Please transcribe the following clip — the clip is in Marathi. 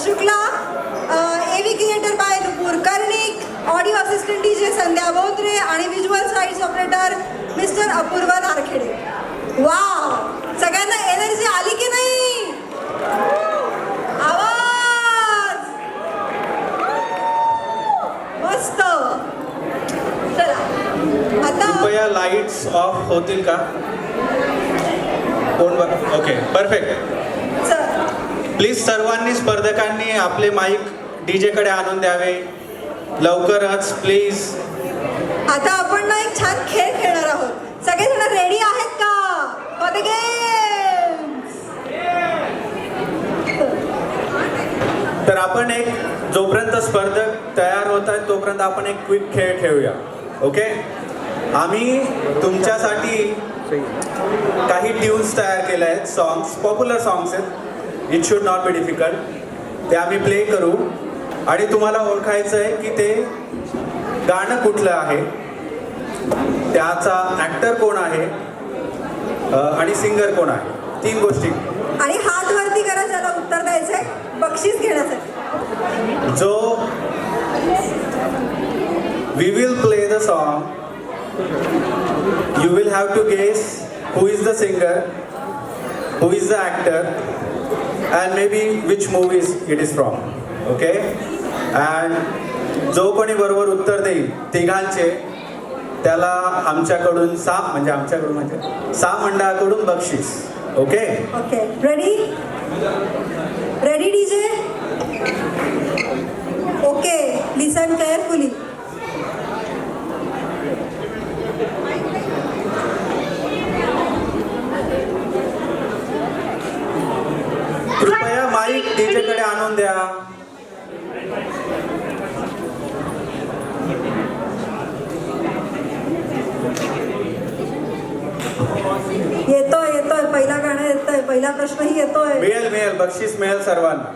शुक्ला, एव्ही क्रिएटर बाय नुपूर कर्णिक, ऑडिओ असिस्टंट डीजे संध्या बोत्रे आणि व्हिज्युअल साइट्स ऑपरेटर मिस्टर अपूर्व नारखेडे. वाव, सगळ्यांना एनर्जी आली की नाही? आवाज मस्त. चला आता कृपया लाईट्स ऑफ होतील का? कोण बघ? Okay, perfect. प्लीज सर्वांनी स्पर्धकांनी आपले माईक डीजे कडे आणून द्यावे लवकरच प्लीज. आता आपण ना एक छान खेळ खेळणार आहोत. सगळेजण रेडी आहेत का? For the games. तर आपण एक जोपर्यंत स्पर्धक तयार होत आहेत तोपर्यंत आपण एक क्विक खेळ खेळूया. ओके, आम्ही तुमच्यासाठी काही ट्यून्स तयार केल्या आहेत. सॉंग्स, पॉप्युलर सॉंग्स आहेत. It should not be difficult. ते आम्ही प्ले करू आणि तुम्हाला ओळखायचं आहे की ते गाणं कुठलं आहे, त्याचा ॲक्टर कोण आहे आणि सिंगर कोण आहे. 3 गोष्टी. आणि हात वरती करा ज्याला उत्तर द्यायचंय, बक्षीस घेण्यासाठी. जो we will play the song, you will have to guess who is the singer, who is the actor, and maybe which movies it is from. Okay, and जो कोणी बरोबर उत्तर देईल तिघांचे त्याला आमच्याकडून साम मंडळाकडून बक्षीस. Okay okay, ready? Ready DJ? Okay, listen carefully. कृपया माईक डीजे कडे आणून द्या. येतोय, पहिला गाणं येतोय, पहिला प्रश्नही येतोय. मिळेल बक्षीस मिळेल सर्वांना.